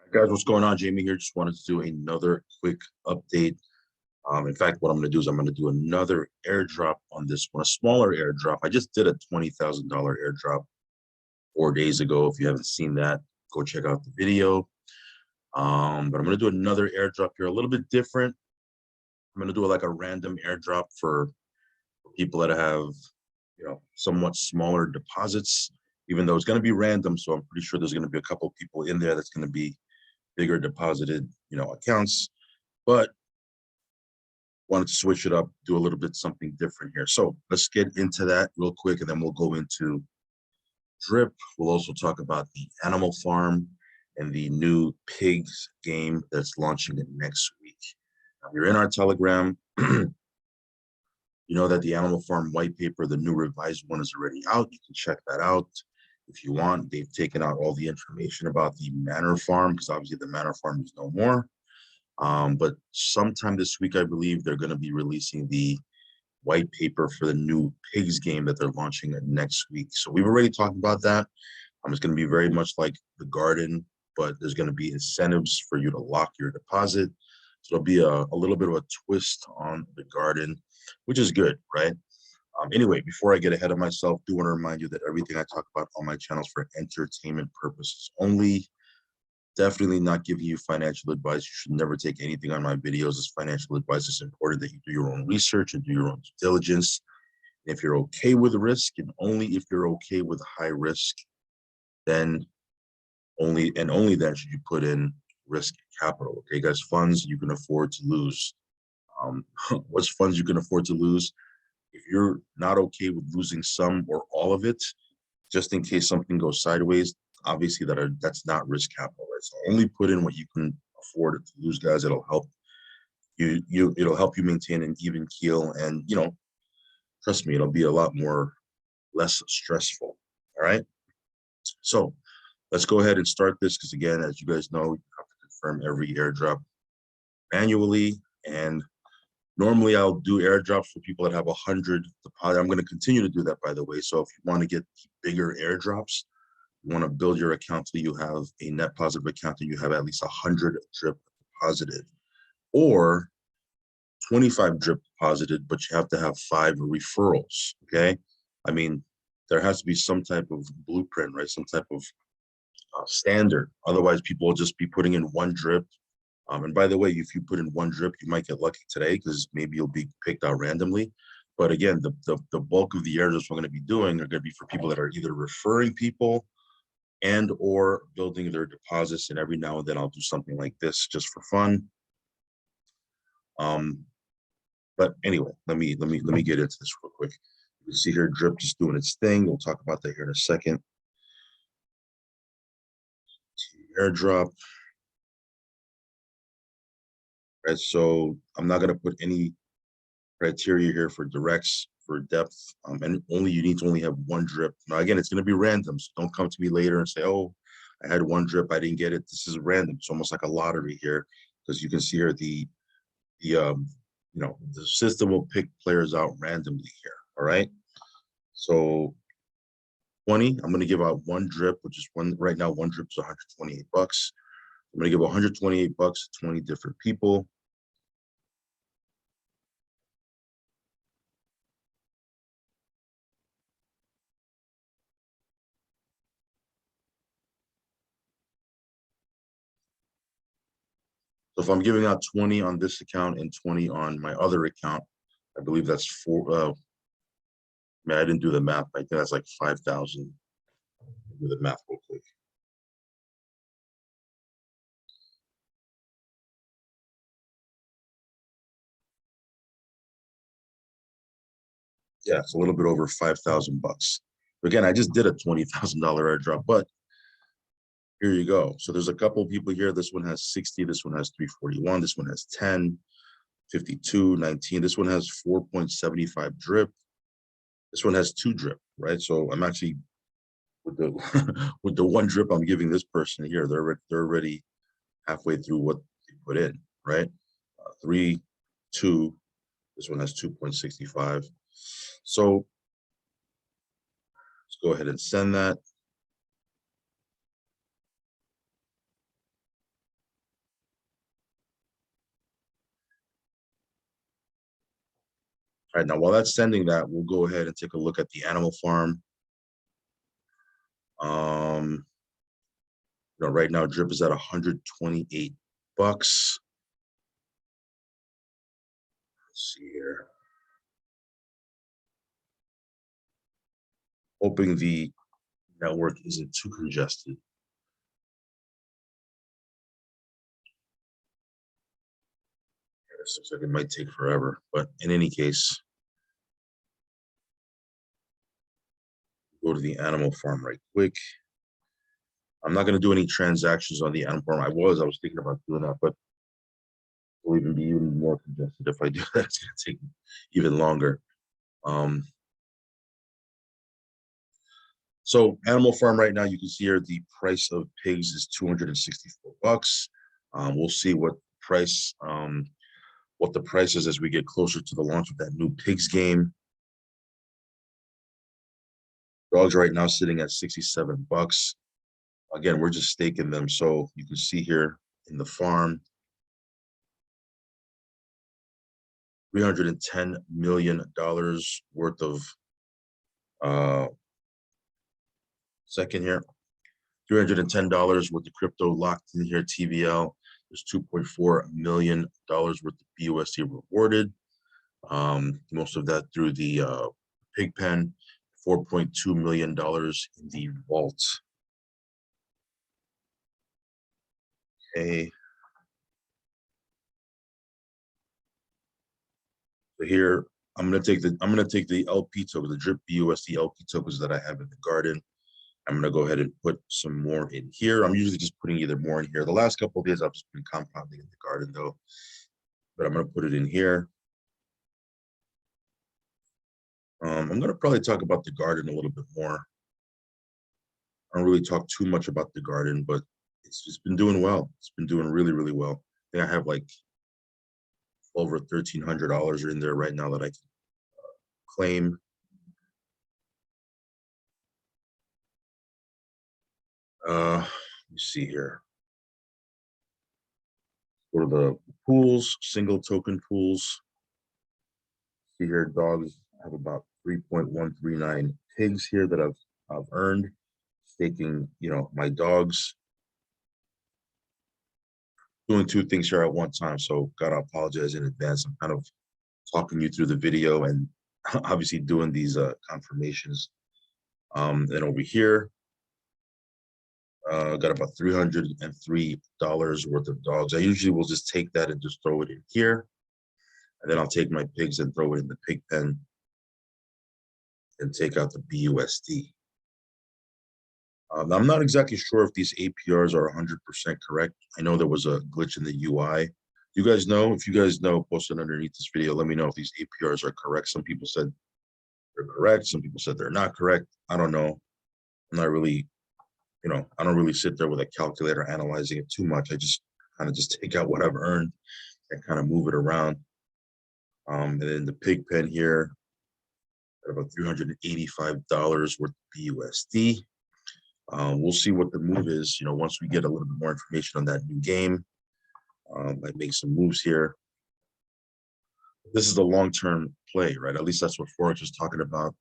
Guys, what's going on? Jamie here. Just wanted to do another quick update. In fact, what I'm going to do is I'm going to do another airdrop on this one, a smaller airdrop. I just did a $20,000 airdrop 4 days ago. If you haven't seen that, go check out the video. But I'm going to do another airdrop here, a little bit different. I'm going to do like a random airdrop for people that have, somewhat smaller deposits, even though it's going to be random. So I'm pretty sure there's going to be a couple people in there that's going to be bigger deposited, accounts, but wanted to switch it up, do a little bit something different here. So let's get into that real quick, and then we'll go into drip. We'll also talk about the animal farm and the new pigs game that's launching next week. Now, if you're in our Telegram, you know that the animal farm white paper, the new revised one, is already out. You can check that out if you want. They've taken out all the information about the manor farm, because obviously the manor farm is no more. But sometime this week, I believe they're going to be releasing the white paper for the new pigs game that they're launching next week. So we've already talked about that. It's going to be very much like the garden, but there's going to be incentives for you to lock your deposit. So it'll be a little bit of a twist on the garden, which is good, right? Anyway, before I get ahead of myself, do want to remind you that everything I talk about on my channel is for entertainment purposes only. Definitely not giving you financial advice. You should never take anything on my videos as financial advice. It's important that you do your own research and do your own due diligence. If you're okay with risk, and only if you're okay with high risk, then only then should you put in risk capital. Okay, guys, funds you can afford to lose. What's funds you can afford to lose? If you're not okay with losing some or all of it, just in case something goes sideways, obviously that's not risk capital, right? So only put in what you can afford to lose, guys. It'll help it'll help you maintain an even keel, and trust me, it'll be a lot less stressful. All right. So let's go ahead and start this, because again, as you guys know, you have to confirm every airdrop manually. And normally I'll do airdrops for people that have 100 deposit. I'm going to continue to do that, by the way. So if you want to get bigger airdrops, you want to build your account till you have a net positive account and you have at least 100 drip deposited, or 25 drip deposited, but you have to have 5 referrals. Okay. I mean, there has to be some type of blueprint, right? Some type of standard. Otherwise, people will just be putting in one drip. And by the way, if you put in one drip, you might get lucky today, because maybe you'll be picked out randomly. But again, the bulk of the airdrops we're going to be doing are going to be for people that are either referring people and or building their deposits. And every now and then I'll do something like this just for fun. But anyway, let me get into this real quick. You can see here drip just doing its thing. We'll talk about that here in a second. Airdrop. Right, so I'm not going to put any criteria here for directs, for depth, and you need to only have one drip. Now, again, it's going to be random, so don't come to me later and say, oh, I had one drip, I didn't get it. This is random. It's almost like a lottery here, because you can see here the system will pick players out randomly here. All right. So 20, I'm going to give out one drip, which is one right now. One drip is $128. I'm going to give $128 to 20 different people. So if I'm giving out 20 on this account and 20 on my other account, I believe that's I didn't do the math. I think that's like 5,000. Do the math real quick. Yeah, it's a little bit over $5,000. Again, I just did a $20,000 airdrop, but here you go. So there's a couple of people here. This one has 60. This one has 341. This one has 10, 52, 19. This one has 4.75 drip. This one has 2 drip, right? So I'm actually with the with the 1 drip I'm giving this person here. They're already halfway through what they put in, right? 3, 2. This one has 2.65. So let's go ahead and send that. All right, now while that's sending that, we'll go ahead and take a look at the animal farm. Right now drip is at 128 bucks. Let's see here. Hoping the network isn't too congested. This looks like it might take forever, but in any case, go to the animal farm right quick. I'm not going to do any transactions on the animal farm. I was thinking about doing that, but it'll even be even more congested if I do that. It's going to take even longer. So animal farm right now, you can see here the price of pigs is 264 bucks. We'll see what the price is as we get closer to the launch of that new pigs game. Dogs right now sitting at 67 bucks. Again, we're just staking them. So you can see here in the farm, $310 million worth of second here, $310 worth of crypto locked in here, TVL. There's $2.4 million worth of BUSD rewarded. Most of that through the pig pen, $4.2 million in the vault. Okay. So here I'm gonna take the LP token, the drip BUSD LP tokens that I have in the garden. I'm gonna go ahead and put some more in here. I'm usually just putting either more in here. The last couple of days I've just been compounding in the garden though, but I'm gonna put it in here. I'm gonna probably talk about the garden a little bit more. I don't really talk too much about the garden, but it's just been doing well. It's been doing really, really well. I think I have like over $1,300 in there right now that I can claim. Let me see here. Go to the pools, single token pools. See here, dogs have about 3.139 pigs here that I've earned staking, my dogs. Doing two things here at one time, so gotta apologize in advance. I'm kind of talking you through the video and obviously doing these confirmations. Then over here, got about $303 worth of dogs. I usually will just take that and just throw it in here. And then I'll take my pigs and throw it in the pig pen and take out the BUSD. I'm not exactly sure if these APRs are 100% correct. I know there was a glitch in the UI. You guys know? If you guys know, post it underneath this video. Let me know if these APRs are correct. Some people said they're correct. Some people said they're not correct. I don't know. I'm not really, I don't really sit there with a calculator analyzing it too much. I just kind of just take out what I've earned and kind of move it around. And then the pig pen here, about $385 worth of BUSD. We'll see what the move is, once we get a little bit more information on that new game. I make some moves here. This is the long-term play, right? At least that's what Forex is talking about.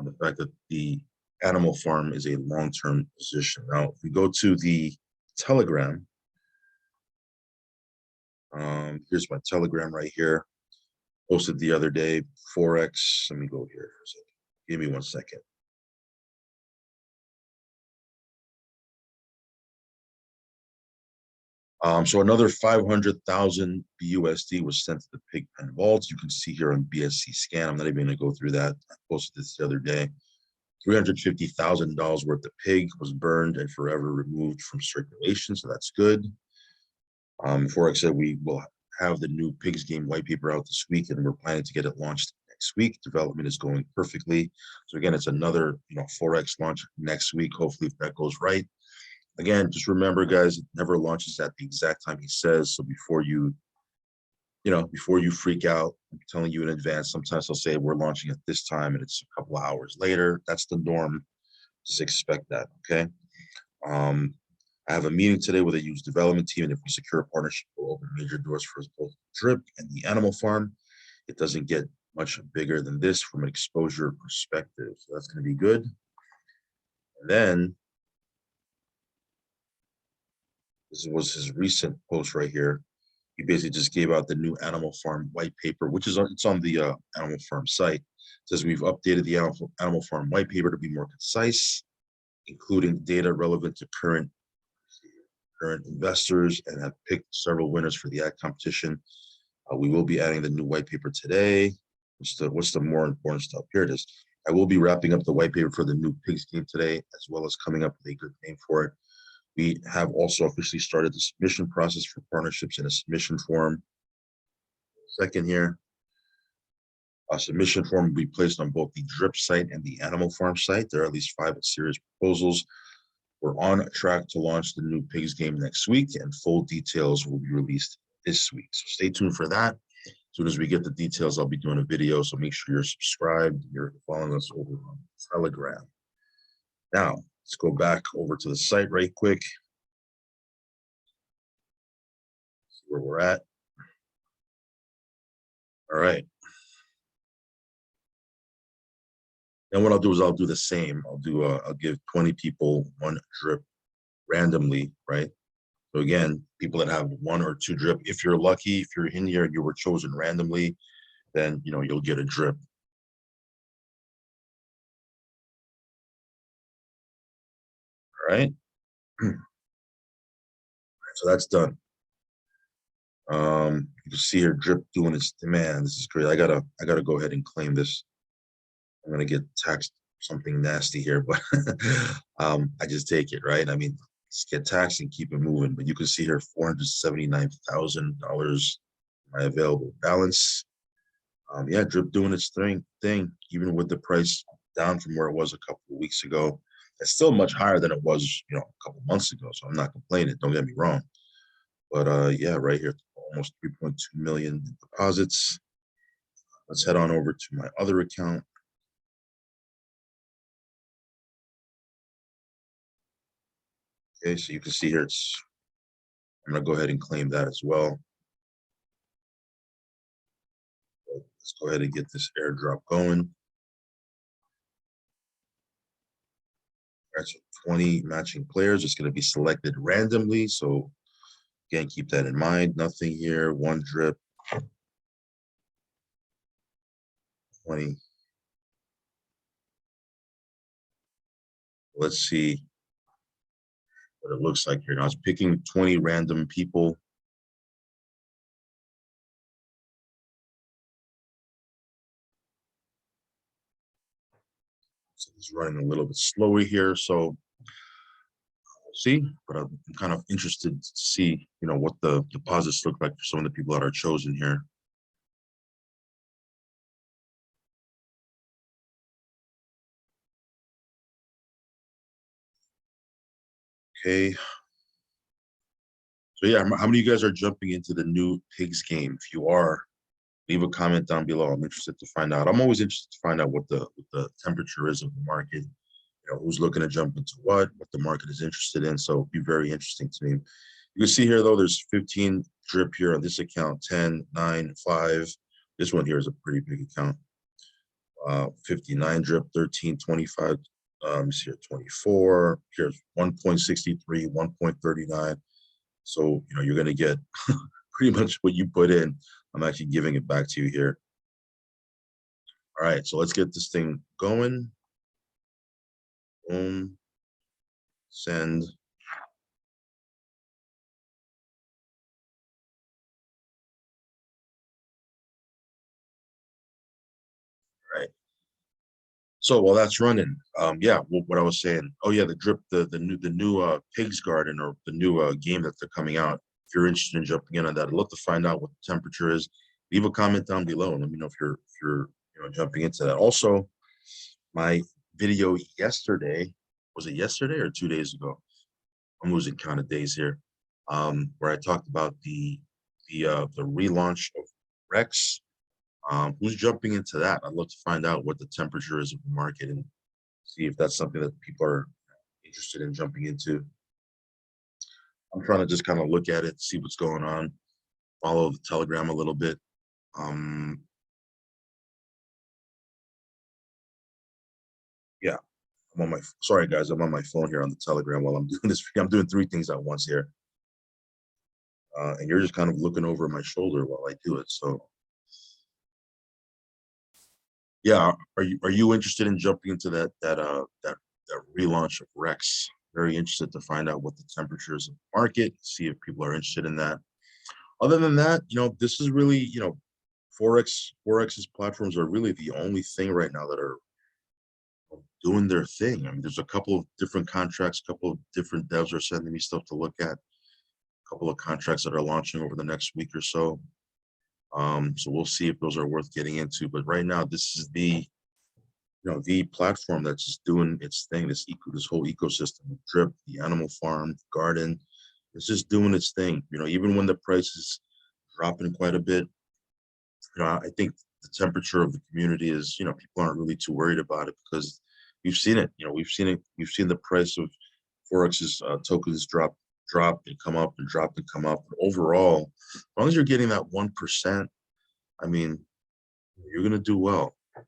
The fact that the animal farm is a long-term position. Now, if we go to the Telegram, here's my Telegram right here. Posted the other day, Forex. Let me go here for a second. Give me 1 second. So another 500,000 BUSD was sent to the Pigpen vaults. You can see here on BSC scan. I'm not even going to go through that. I posted this the other day. $350,000 worth of pig was burned and forever removed from circulation, so that's good. Forex said we will have the new pigs game white paper out this week, and we're planning to get it launched next week. Development is going perfectly. So again, it's another Forex launch next week. Hopefully, if that goes right. Again, just remember, guys, it never launches at the exact time he says. So before you freak out, I'm telling you in advance. Sometimes they'll say we're launching at this time, and it's a couple of hours later. That's the norm. Just expect that, okay? I have a meeting today with a youth development team, and if we secure a partnership, we'll open major doors for both Drip and the animal farm. It doesn't get much bigger than this from an exposure perspective. So that's going to be good. And then this was his recent post right here. He basically just gave out the new Animal Farm white paper, which is it's on the Animal Farm site. It says we've updated the Animal Farm white paper to be more concise, including data relevant to current investors, and have picked several winners for the ad competition. We will be adding the new white paper today. What's the more important stuff? Here it is. I will be wrapping up the white paper for the new pigs game today, as well as coming up with a good name for it. We have also officially started the submission process for partnerships in a submission form. Second here, a submission form will be placed on both the Drip site and the Animal Farm site. There are at least 5 serious proposals. We're on track to launch the new pigs game next week, and full details will be released this week. So stay tuned for that. As soon as we get the details, I'll be doing a video. So make sure you're subscribed. You're following us over on Telegram. Now, let's go back over to the site right quick. See where we're at. All right. And what I'll do is I'll do the same. I'll give 20 people 1 drip randomly, right? So again, people that have 1 or 2 drip, if you're lucky, if you're in here and you were chosen randomly, then you'll get a drip. All right. So that's done. You can see here drip doing its demand. This is great. I gotta go ahead and claim this. I'm gonna get taxed something nasty here, but I just take it, right? I mean, just get taxed and keep it moving. But you can see here $479,000 my available balance. Yeah, drip doing its thing, even with the price down from where it was a couple of weeks ago. It's still much higher than it was, a couple months ago. So I'm not complaining. Don't get me wrong. But yeah, right here, almost 3.2 million deposits. Let's head on over to my other account. Okay, so you can see here, I'm gonna go ahead and claim that as well. Let's go ahead and get this airdrop going. All right, so 20 matching players. It's gonna be selected randomly. So again, keep that in mind. Nothing here, 1 drip. 20. Let's see what it looks like here. Now I was picking 20 random people. So it's running a little bit slower here. So we'll see, but I'm kind of interested to see, what the deposits look like for some of the people that are chosen here. Okay. So yeah, how many of you guys are jumping into the new pigs game? If you are, leave a comment down below. I'm interested to find out. I'm always interested to find out what the temperature is of the market. Who's looking to jump into what the market is interested in. So it'd be very interesting to me. You can see here though, there's 15 drip here on this account, 10, 9, 5. This one here is a pretty big account. 59 drip, 13, 25. Let me see here, 24. Here's 1.63, 1.39. So, you're going to get pretty much what you put in. I'm actually giving it back to you here. All right, so let's get this thing going. Boom. Send. All right. So while that's running, yeah, what I was saying. Oh yeah, the drip, the new Pigs Garden, or the new game that they're coming out. If you're interested in jumping in on that, I'd love to find out what the temperature is. Leave a comment down below and let me know if you're jumping into that. Also, my video yesterday, was it yesterday or 2 days ago? I'm losing count of days here. Where I talked about the relaunch of Rex. Who's jumping into that? I'd love to find out what the temperature is of the market and see if that's something that people are interested in jumping into. I'm trying to just kind of look at it, see what's going on, follow the Telegram a little bit. sorry guys, I'm on my phone here on the Telegram while I'm doing this. I'm doing 3 things at once here. And you're just kind of looking over my shoulder while I do it. So yeah, are you interested in jumping into that relaunch of Rex? Very interested to find out what the temperatures of the market, see if people are interested in that. Other than that, this is really, Forex's platforms are really the only thing right now that are doing their thing. I mean, there's a couple of different contracts, a couple of different devs are sending me stuff to look at, a couple of contracts that are launching over the next week or so. So we'll see if those are worth getting into. But right now, this is the platform that's just doing its thing. This whole ecosystem, the drip, the animal farm, garden, it's just doing its thing. Even when the price is dropping quite a bit, I think the temperature of the community is, people aren't really too worried about it because we've seen it. We've seen the price of Forex's tokens drop and come up and drop and come up. But overall, as long as you're getting that 1%, I mean, you're gonna do well. Of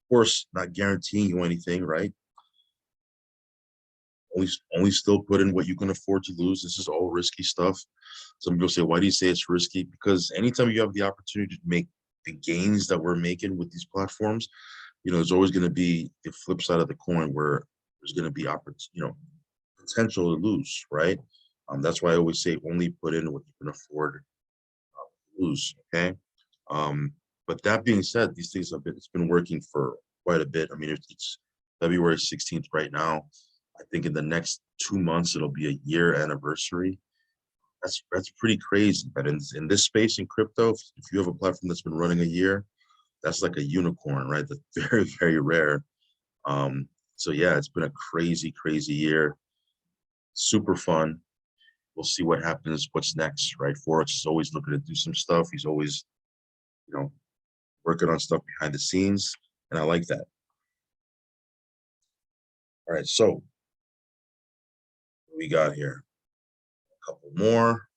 course, not guaranteeing you anything, right? Only still put in what you can afford to lose. This is all risky stuff. Some people say, why do you say it's risky? Because anytime you have the opportunity to make the gains that we're making with these platforms, there's always going to be the flip side of the coin where there's going to be potential to lose, right? That's why I always say only put in what you can afford to lose. Okay. But that being said, these things it's been working for quite a bit. I mean, it's February 16th right now. I think in the next 2 months it'll be a year anniversary. That's pretty crazy. But in this space in crypto, if you have a platform that's been running a year, that's like a unicorn, right? That's very, very rare. So yeah, it's been a crazy, crazy year. Super fun. We'll see what happens, what's next, right? Forex is always looking to do some stuff. He's always, working on stuff behind the scenes, and I like that. All right, so what we got here? A couple more.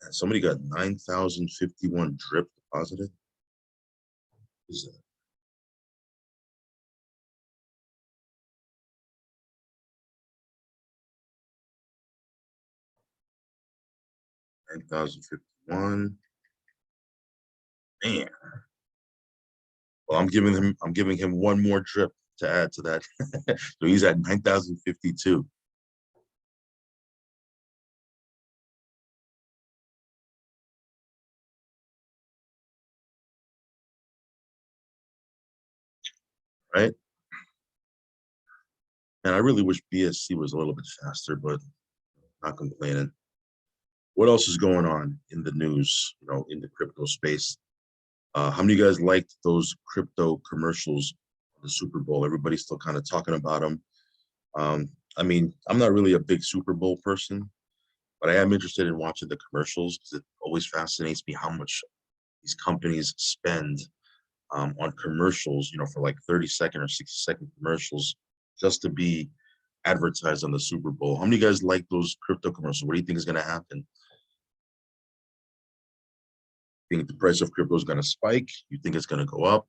And somebody got 9,051 drip deposited. What is that? 9,051. Man. Well, I'm giving him one more drip to add to that. So he's at 9,052. Right? And I really wish BSC was a little bit faster, but not complaining. What else is going on in the news, in the crypto space? How many of you guys liked those crypto commercials on the Super Bowl? Everybody's still kind of talking about them. I mean, I'm not really a big Super Bowl person, but I am interested in watching the commercials because it always fascinates me how much these companies spend on commercials, for like 30-second or 60-second commercials just to be advertised on the Super Bowl. How many of you guys like those crypto commercials? What do you think is going to happen? Think the price of crypto is going to spike? You think it's going to go up?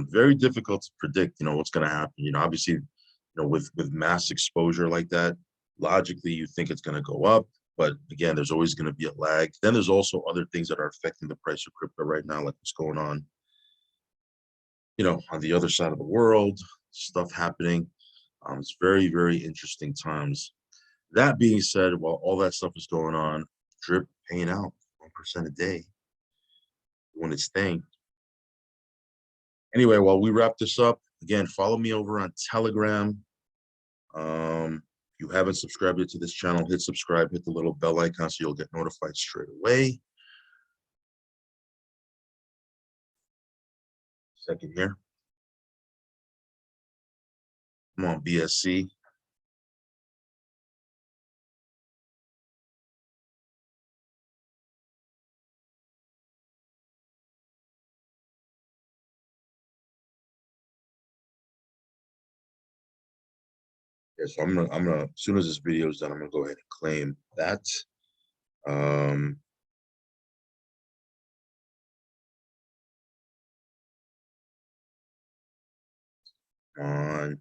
Very difficult to predict, what's going to happen. Obviously, with mass exposure like that, logically, you think it's going to go up. But again, there's always going to be a lag. Then there's also other things that are affecting the price of crypto right now, like what's going on, on the other side of the world, stuff happening. It's very, very interesting times. That being said, while all that stuff is going on, drip paying out 1% a day, doing its thing. Anyway, while we wrap this up, again, follow me over on Telegram. If you haven't subscribed to this channel, hit subscribe, hit the little bell icon so you'll get notified straight away. Second here. Come on, BSC. Yeah, so I'm gonna as soon as this video is done, I'm gonna go ahead and claim that. On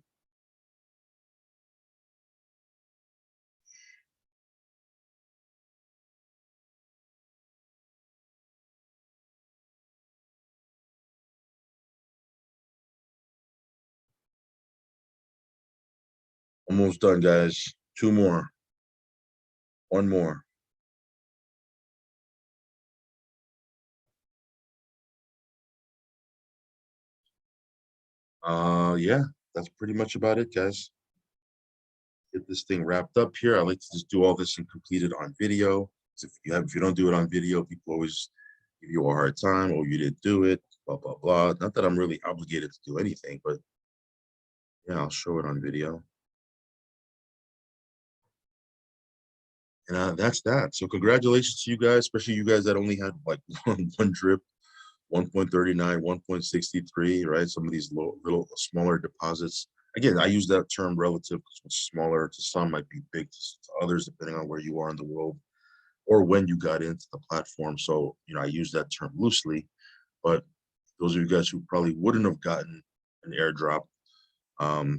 Almost done, guys. Two more. One more. Yeah, that's pretty much about it, guys. Get this thing wrapped up here. I like to just do all this and complete it on video. If you don't do it on video, people always give you a hard time. Oh, you didn't do it. Blah blah blah. Not that I'm really obligated to do anything, but yeah, I'll show it on video. And that's that. So congratulations to you guys, especially you guys that only had like one drip, 1.39, 1.63, right? Some of these little smaller deposits. Again, I use that term relative because what's smaller to some might be big to others, depending on where you are in the world or when you got into the platform. So, I use that term loosely, but those of you guys who probably wouldn't have gotten an airdrop, um,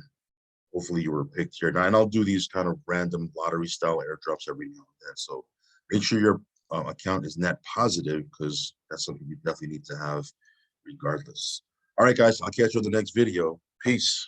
hopefully you were picked here. And I'll do these kind of random lottery style airdrops every now and then. So make sure your account is net positive because that's something you definitely need to have regardless. All right, guys, I'll catch you on the next video. Peace.